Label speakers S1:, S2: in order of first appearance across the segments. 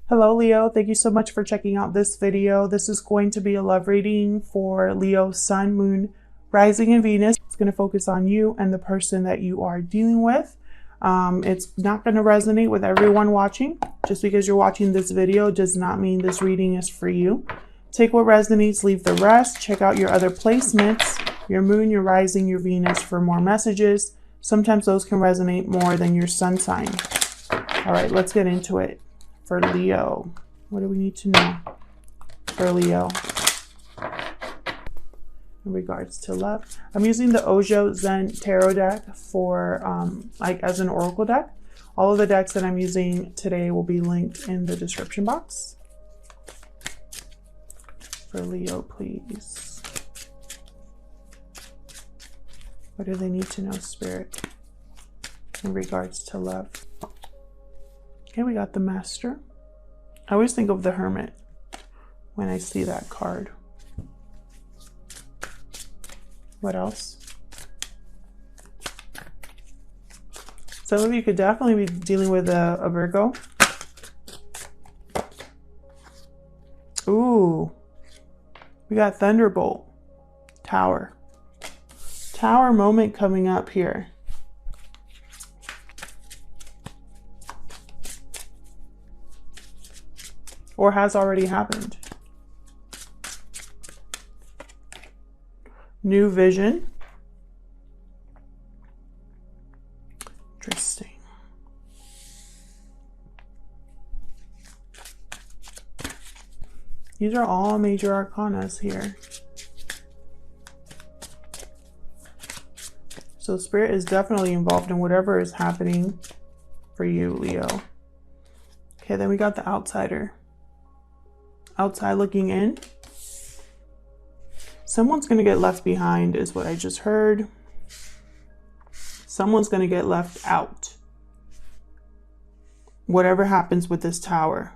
S1: Hello Leo, thank you so much for checking out this video. This is going to be a love reading for Leo, Sun, Moon, Rising, and Venus. It's going to focus on you and the person that you are dealing with. It's not going to resonate with everyone watching. Just because you're watching this video does not mean this reading is for you. Take what resonates, leave the rest. Check out your other placements, your Moon, your Rising, your Venus for more messages. Sometimes those can resonate more than your sun sign. All right, let's get into it. For Leo, what do we need to know for Leo in regards to love? I'm using the Ojo Zen Tarot deck for like as an oracle deck. All of the decks that I'm using today will be linked in the description box. For Leo, please. What do they need to know, Spirit, in regards to love? Okay, we got the Master. I always think of the Hermit when I see that card. What else? Some of you could definitely be dealing with a Virgo. Ooh, we got Thunderbolt, Tower. Tower moment coming up here. Or has already happened. New vision. Interesting. These are all major arcanas here. So Spirit is definitely involved in whatever is happening for you, Leo. Okay, then we got the Outsider. Outside looking in. Someone's going to get left behind is what I just heard. Someone's going to get left out. Whatever happens with this Tower.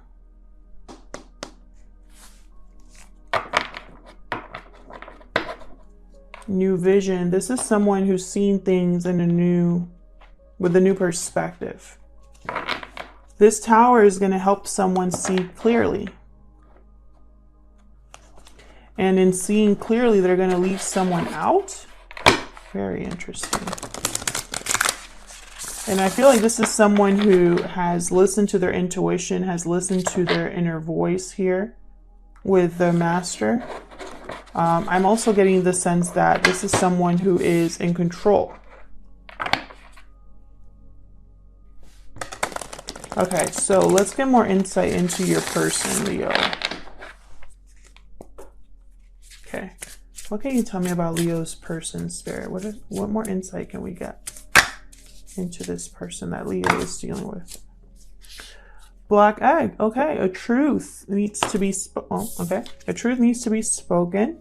S1: New vision. This is someone who's seen things in with a new perspective. This Tower is going to help someone see clearly. And in seeing clearly, they're going to leave someone out. Very interesting. And I feel like this is someone who has listened to their intuition, has listened to their inner voice here with the Master. I'm also getting the sense that this is someone who is in control. Okay, so let's get more insight into your person, Leo. Okay, what can you tell me about Leo's person, Spirit? What more insight can we get into this person that Leo is dealing with? Black egg. Okay, a truth needs to be a truth needs to be spoken.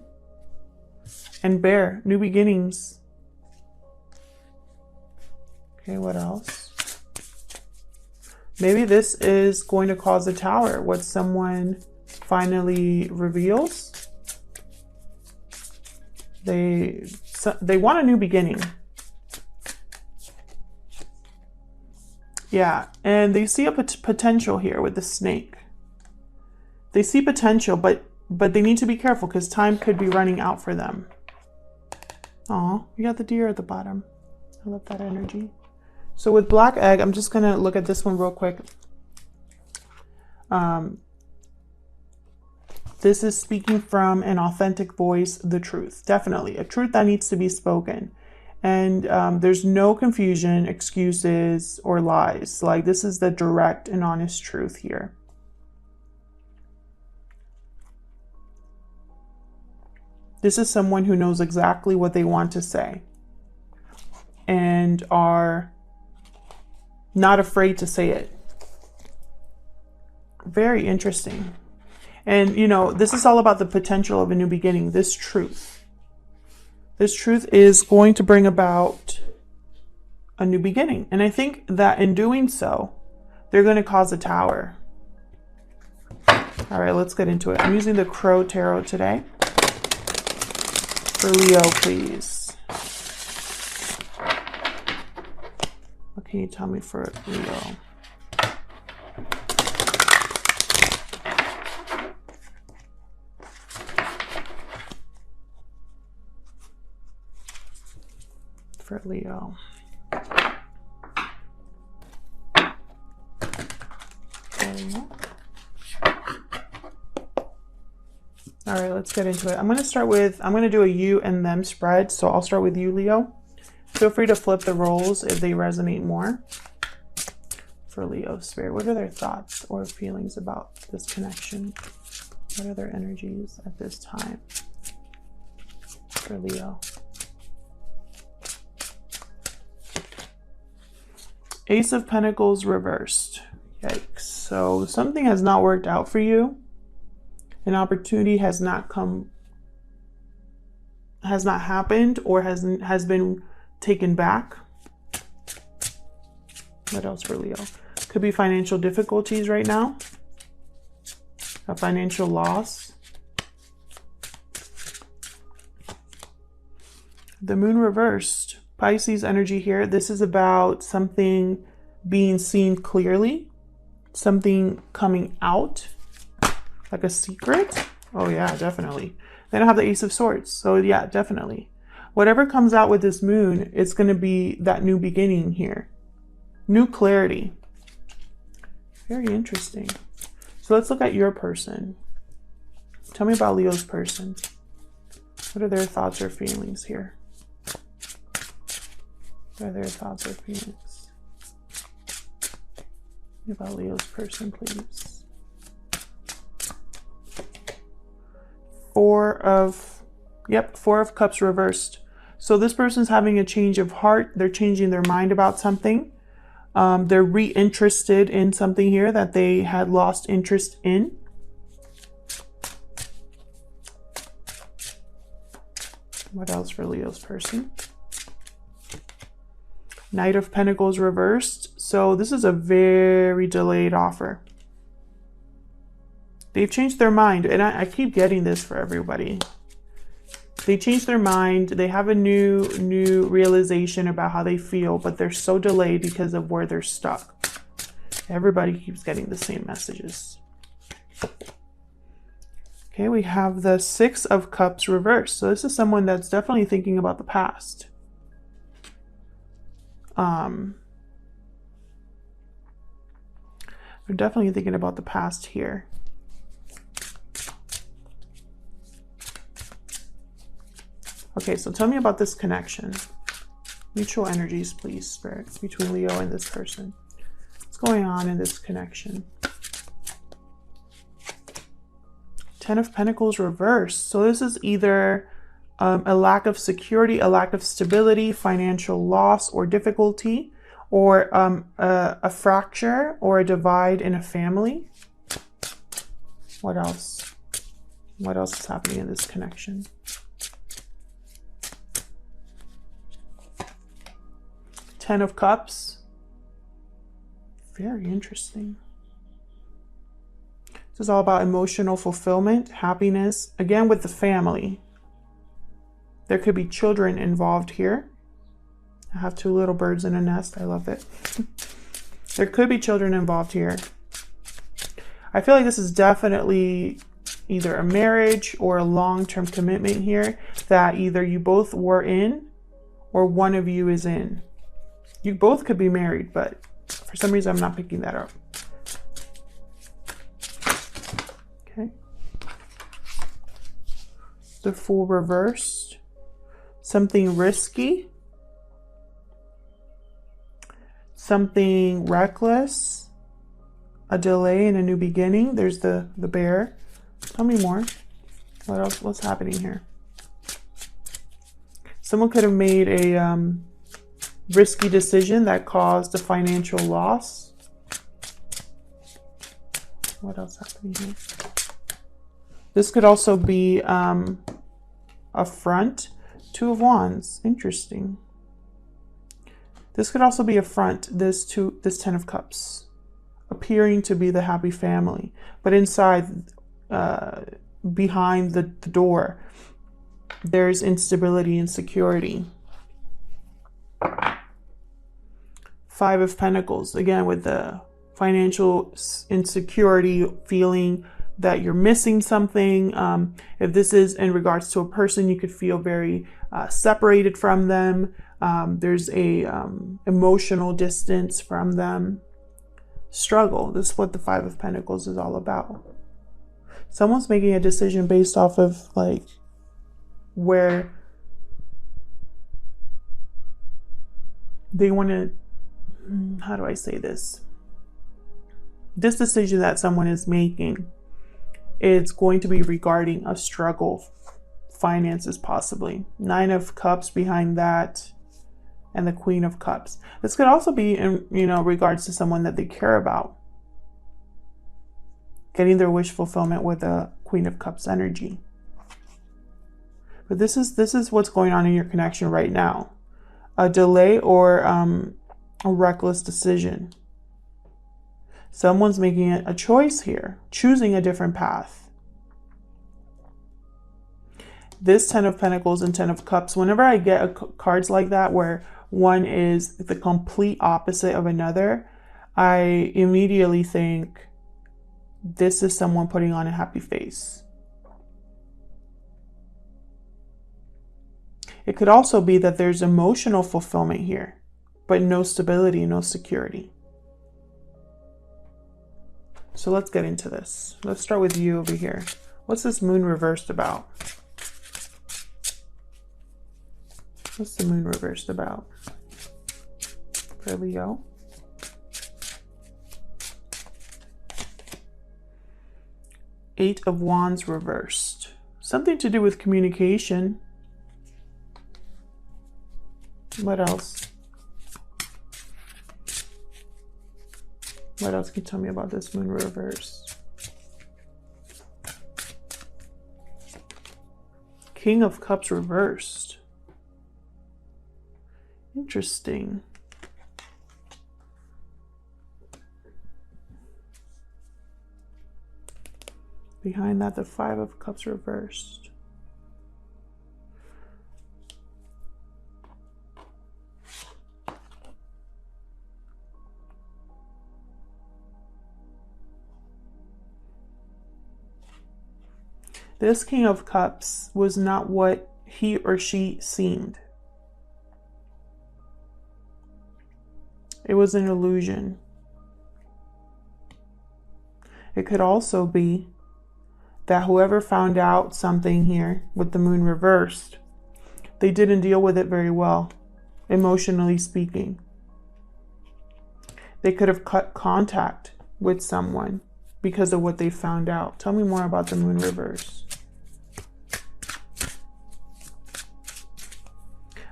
S1: And bear, new beginnings. Okay, what else? Maybe this is going to cause a Tower. What someone finally reveals. They want a new beginning. Yeah, and they see a potential here with the snake. They see potential, but they need to be careful because time could be running out for them. Oh, you got the deer at the bottom. I love that energy. So with black egg, I'm just going to look at this one real quick. This is speaking from an authentic voice, the truth. Definitely a truth that needs to be spoken. And there's no confusion, excuses, or lies. Like, this is the direct and honest truth here. This is someone who knows exactly what they want to say and are not afraid to say it. Very interesting. And, you know, this is all about the potential of a new beginning. This truth is going to bring about a new beginning. And I think that in doing so, they're going to cause a Tower. All right, let's get into it. I'm using the Crow Tarot today. For Leo, please. What can you tell me for Leo? for Leo? All right, let's get into it. I'm going to do a you and them spread. So I'll start with you, Leo. Feel free to flip the roles if they resonate more. For Leo Spirit, what are their thoughts or feelings about this connection? What are their energies at this time for Leo? Ace of Pentacles reversed. Yikes. So something has not worked out for you. An opportunity has not happened, or has been taken back. What else for Leo? Could be financial difficulties right now. A financial loss. The moon reversed. Pisces energy here. This is about something being seen clearly. Something coming out. Like a secret. Oh yeah, definitely. Then I have the Ace of Swords. So yeah, definitely. Whatever comes out with this moon, it's going to be that new beginning here. New clarity. Very interesting. So let's look at your person. Tell me about Leo's person. What are their thoughts or feelings here? What are their thoughts or feelings? Tell me about Leo's person, please. Four of Cups reversed. So this person's having a change of heart. They're changing their mind about something. They're reinterested in something here that they had lost interest in. What else for Leo's person? Knight of Pentacles reversed. So this is a very delayed offer. They've changed their mind, and I keep getting this for everybody. They changed their mind. They have a new realization about how they feel, but they're so delayed because of where they're stuck. Everybody keeps getting the same messages. Okay, we have the Six of Cups reversed. So this is someone that's definitely thinking about the past. They're definitely thinking about the past here. Okay, so tell me about this connection. Mutual energies, please, Spirit, between Leo and this person. What's going on in this connection? Ten of Pentacles reversed. So this is either a lack of security, a lack of stability, financial loss or difficulty, or a fracture or a divide in a family. What else? What else is happening in this connection? Ten of Cups. Very interesting. This is all about emotional fulfillment, happiness, again with the family. There could be children involved here. I have two little birds in a nest. I love it. There could be children involved here. I feel like this is definitely either a marriage or a long-term commitment here that either you both were in or one of you is in. You both could be married, but for some reason I'm not picking that up. Okay. The Fool reversed. Something risky. Something reckless. A delay in a new beginning. There's the Bear. Tell me more. What else? What's happening here? Someone could have made a risky decision that caused a financial loss. What else happening here? This could also be a front. Two of Wands. Interesting. This could also be a front. This Ten of Cups, appearing to be the happy family, but inside, behind the door, there's instability and insecurity. Five of Pentacles, again with the financial insecurity, feeling that you're missing something. If this is in regards to a person, you could feel very separated from them. There's a emotional distance from them. Struggle. This is what the Five of Pentacles is all about. Someone's making a decision based off of like where they want to, how do I say this? This decision that someone is making, it's going to be regarding a struggle, finances possibly. Nine of Cups behind that, and the Queen of Cups. This could also be in, regards to someone that they care about. Getting their wish fulfillment with the Queen of Cups energy. But this is what's going on in your connection right now. A delay or a reckless decision. Someone's making a choice here, choosing a different path. This 10 of Pentacles and 10 of Cups, whenever I get cards like that where one is the complete opposite of another, I immediately think this is someone putting on a happy face. It could also be that there's emotional fulfillment here, but no stability, no security. So let's get into this. Let's start with you over here. What's this Moon reversed about? What's the Moon reversed about for Leo? Eight of Wands reversed. Something to do with communication. What else? What else can you tell me about this Moon reverse? King of Cups reversed. Interesting. Behind that, the Five of Cups reversed. This King of Cups was not what he or she seemed. It was an illusion. It could also be that whoever found out something here with the Moon reversed, they didn't deal with it very well, emotionally speaking. They could have cut contact with someone because of what they found out. Tell me more about the Moon reverse.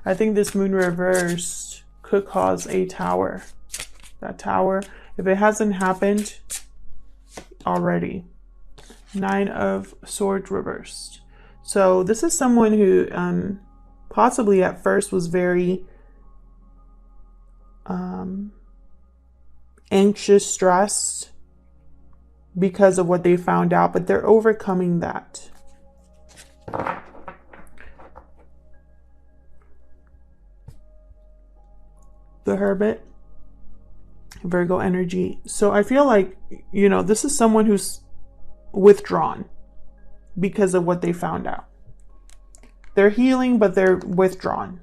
S1: I think this Moon reversed could cause a tower. That tower, if it hasn't happened already. Nine of Swords reversed. So this is someone who possibly at first was very anxious, stressed because of what they found out, but they're overcoming that. The Hermit, Virgo energy. So I feel like, this is someone who's withdrawn because of what they found out. They're healing, but they're withdrawn.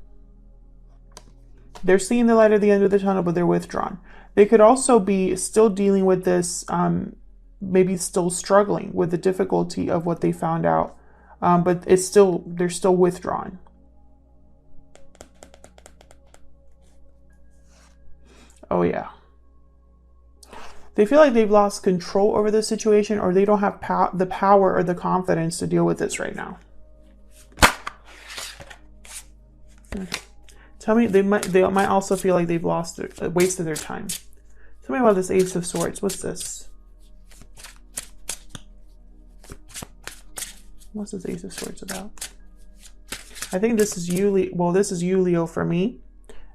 S1: They're seeing the light at the end of the tunnel, but they're withdrawn. They could also be still dealing with this, maybe still struggling with the difficulty of what they found out, but they're still withdrawn. Oh yeah. They feel like they've lost control over the situation, or they don't have the power or the confidence to deal with this right now. Tell me, they might also feel like they've wasted their time. Tell me about this Ace of Swords. What's this? What's this Ace of Swords about? I think this is you, well, this is you, Leo, for me.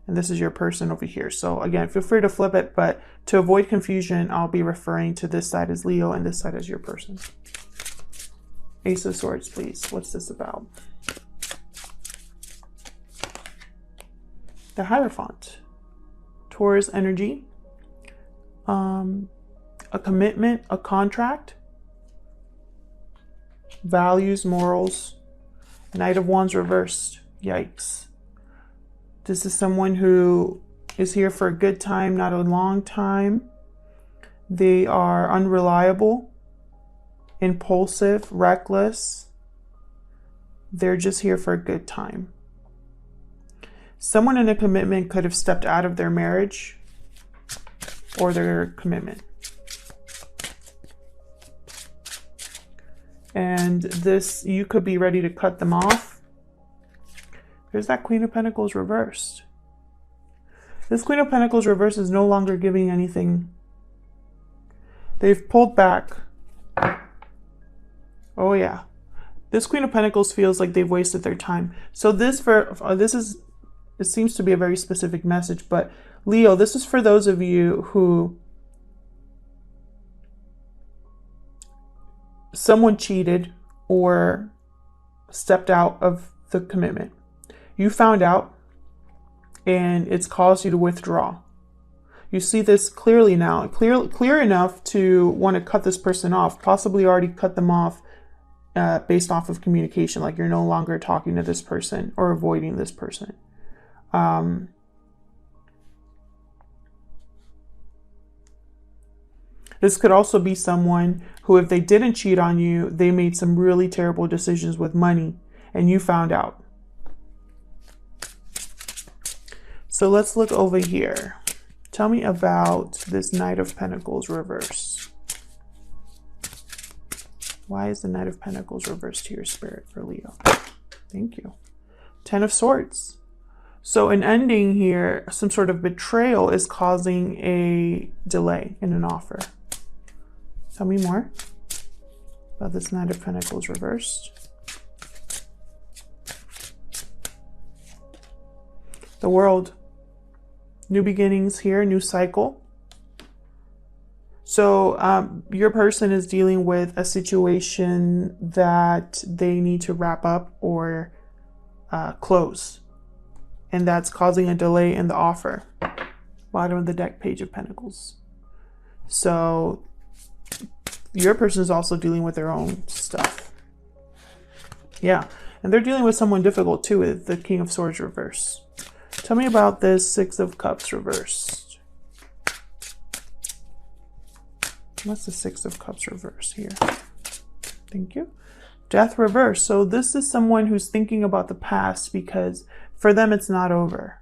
S1: And this is your person over here. So again, feel free to flip it, but to avoid confusion, I'll be referring to this side as Leo and this side as your person. Ace of Swords, please. What's this about? The Hierophant. Taurus energy. A commitment, a contract. Values, morals. Knight of Wands reversed. Yikes. This is someone who is here for a good time, not a long time. They are unreliable, impulsive, reckless. They're just here for a good time. Someone in a commitment could have stepped out of their marriage or their commitment. And this, you could be ready to cut them off. There's that Queen of Pentacles reversed. This Queen of Pentacles reversed is no longer giving anything. They've pulled back. Oh yeah. This Queen of Pentacles feels like they've wasted their time. So it seems to be a very specific message, but Leo, this is for those of you who someone cheated or stepped out of the commitment. You found out and it's caused you to withdraw. You see this clearly now, clear enough to want to cut this person off, possibly already cut them off based off of communication, like you're no longer talking to this person or avoiding this person. This could also be someone who, if they didn't cheat on you, they made some really terrible decisions with money and you found out. So let's look over here. Tell me about this Knight of Pentacles reverse. Why is the Knight of Pentacles reversed to your spirit for Leo? Thank you. Ten of Swords. So an ending here, some sort of betrayal is causing a delay in an offer. Tell me more about this Knight of Pentacles reversed. The World. New beginnings here, new cycle. So your person is dealing with a situation that they need to wrap up or close. And that's causing a delay in the offer. Bottom of the deck, Page of Pentacles. So your person is also dealing with their own stuff. Yeah, and they're dealing with someone difficult too, with the King of Swords reverse. Tell me about this Six of Cups reversed. What's the Six of Cups reverse here? Thank you. Death reverse. So this is someone who's thinking about the past because for them it's not over.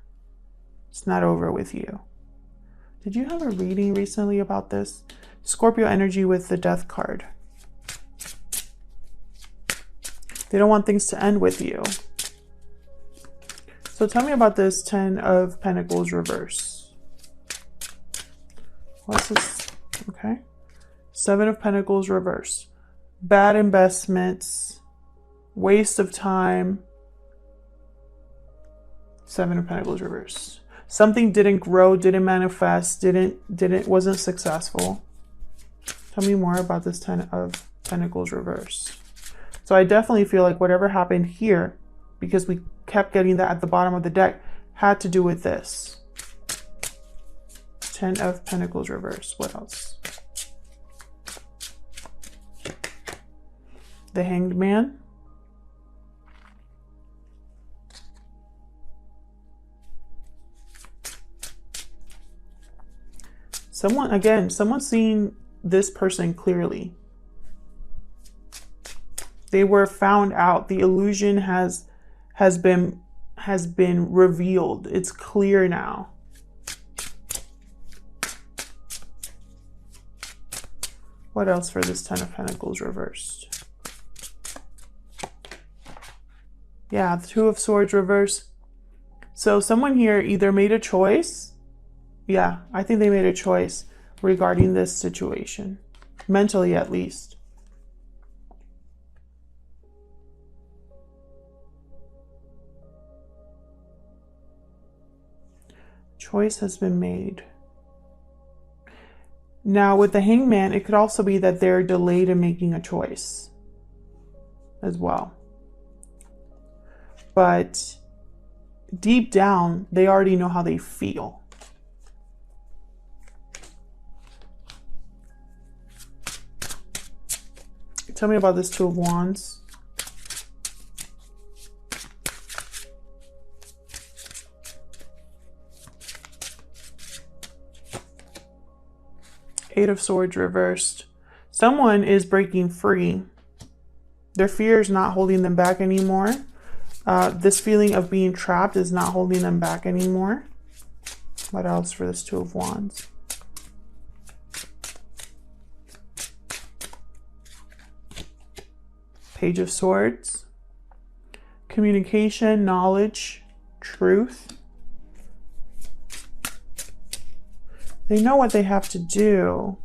S1: It's not over with you. Did you have a reading recently about this? Scorpio energy with the Death card. They don't want things to end with you. So tell me about this Ten of Pentacles reverse. What's this? Okay. Seven of Pentacles reverse. Bad investments. Waste of time. Seven of Pentacles reverse. Something didn't grow, didn't manifest, wasn't successful. Tell me more about this Ten of Pentacles reverse. So I definitely feel like whatever happened here, because we kept getting that at the bottom of the deck, had to do with this. Ten of Pentacles reverse. What else? The Hanged Man. Someone's seeing this person clearly. They were found out. The illusion has been revealed. It's clear now. What else for this Ten of Pentacles reversed? Yeah, the Two of Swords reversed. So someone here either made a choice. Yeah, I think they made a choice regarding this situation. Mentally, at least. Choice has been made. Now, with the Hanged Man, it could also be that they're delayed in making a choice as well. But deep down, they already know how they feel. Tell me about this Two of Wands. Eight of Swords reversed. Someone is breaking free. Their fear is not holding them back anymore. This feeling of being trapped is not holding them back anymore. What else for this Two of Wands? Page of Swords. Communication, knowledge, truth. They know what they have to do.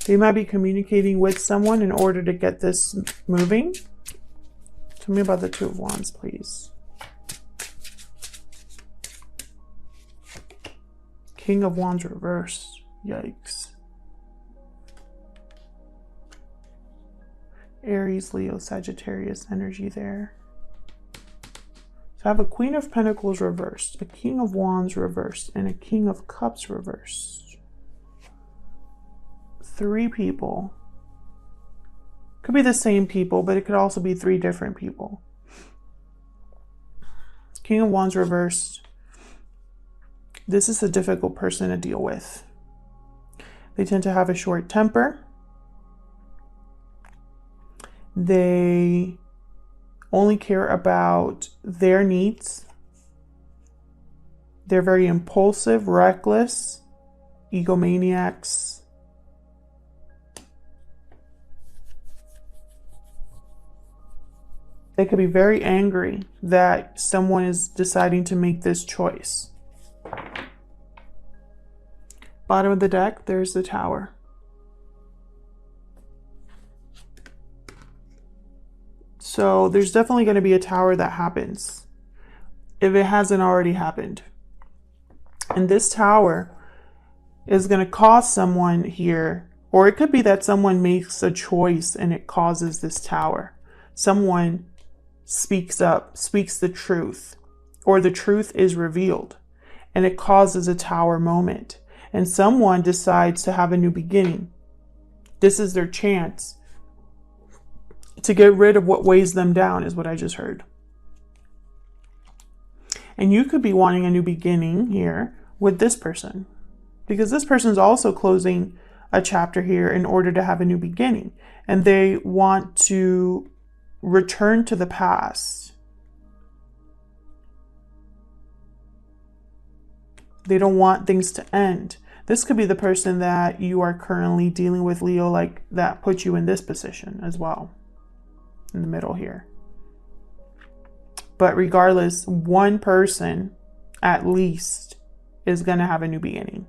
S1: They might be communicating with someone in order to get this moving. Tell me about the Two of Wands, please. King of Wands reversed. Yikes. Aries, Leo, Sagittarius energy there. So I have a Queen of Pentacles reversed, a King of Wands reversed, and a King of Cups reversed. Three people. Could be the same people, but it could also be three different people. King of Wands reversed. This is a difficult person to deal with. They tend to have a short temper. They only care about their needs. They're very impulsive, reckless, egomaniacs. They could be very angry that someone is deciding to make this choice. Bottom of the deck, there's the Tower. So there's definitely going to be a Tower that happens, if it hasn't already happened. And this Tower is going to cause someone here, or it could be that someone makes a choice and it causes this Tower. Someone speaks up, speaks the truth, or the truth is revealed, and it causes a Tower moment. And someone decides to have a new beginning. This is their chance to get rid of what weighs them down, is what I just heard. And you could be wanting a new beginning here with this person, because this person is also closing a chapter here in order to have a new beginning, and they want to return to the past. They don't want things to end. This could be the person that you are currently dealing with, Leo, like that puts you in this position as well, in the middle here. But regardless, one person at least is going to have a new beginning.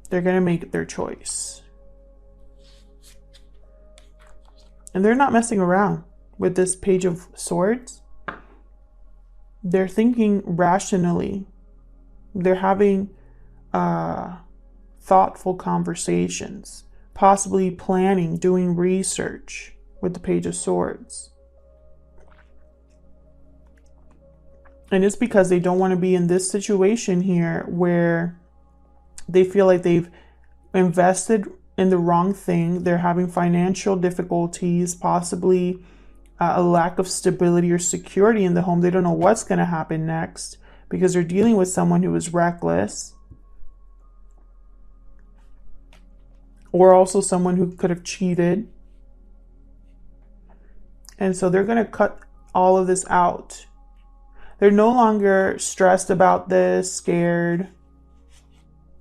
S1: They're going to make their choice. And they're not messing around with this Page of Swords. They're thinking rationally. They're having thoughtful conversations, possibly planning, doing research with the Page of Swords. And it's because they don't want to be in this situation here where they feel like they've invested in the wrong thing. They're having financial difficulties, possibly a lack of stability or security in the home. They don't know what's going to happen next because they're dealing with someone who is reckless, or also someone who could have cheated. And so they're going to cut all of this out. They're no longer stressed about this, scared.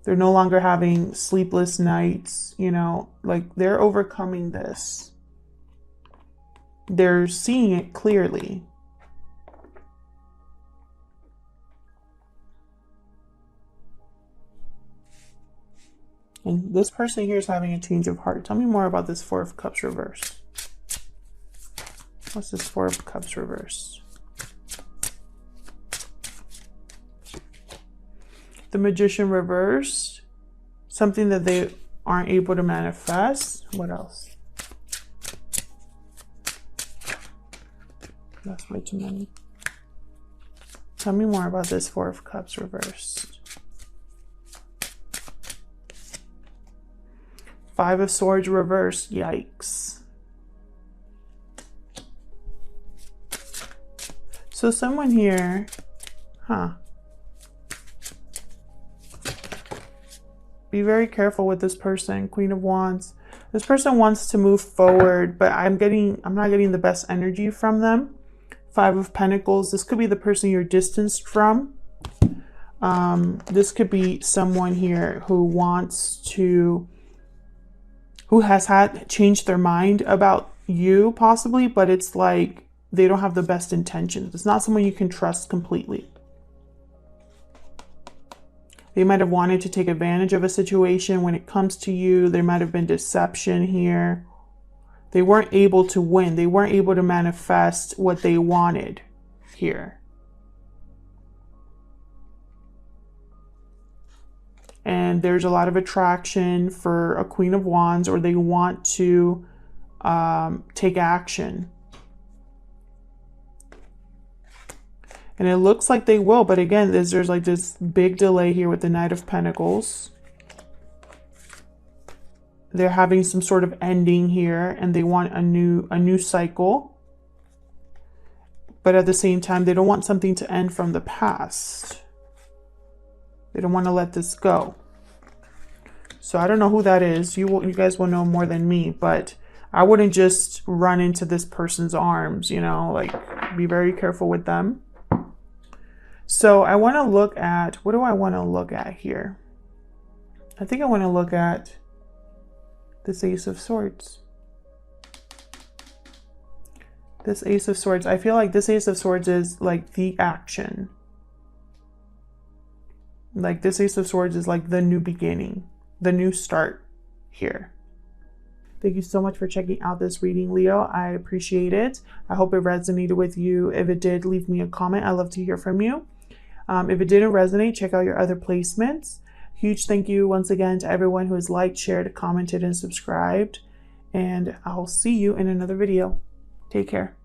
S1: They're no longer having sleepless nights, you know, like they're overcoming this. They're seeing it clearly. And this person here is having a change of heart. Tell me more about this Four of Cups reversed. What's this Four of Cups reversed? The Magician reversed. Something that they aren't able to manifest. What else? That's way too many. Tell me more about this Four of Cups reversed. Five of Swords reversed. Yikes. So someone here, Be very careful with this person. Queen of Wands. This person wants to move forward, but I'm not getting the best energy from them. Five of Pentacles. This could be the person you're distanced from. This could be someone here who has had changed their mind about you possibly, but it's like they don't have the best intentions. It's not someone you can trust completely. They might have wanted to take advantage of a situation when it comes to you. There might have been deception here. They weren't able to win. They weren't able to manifest what they wanted here. And there's a lot of attraction for a Queen of Wands, or they want to take action. And it looks like they will, but again, there's like this big delay here with the Knight of Pentacles. They're having some sort of ending here, and they want a new cycle. But at the same time, they don't want something to end from the past. They don't want to let this go. So I don't know who that is. You guys will know more than me, but I wouldn't just run into this person's arms, you know, like be very careful with them. So I want to look at, what do I want to look at here? I think I want to look at this Ace of Swords. This Ace of Swords, I feel like this Ace of Swords is like the action. Like this Ace of Swords is like the new beginning, the new start here. Thank you so much for checking out this reading, Leo. I appreciate it. I hope it resonated with you. If it did, leave me a comment. I'd love to hear from you. If it didn't resonate, check out your other placements. Huge thank you once again to everyone who has liked, shared, commented, and subscribed. And I'll see you in another video. Take care.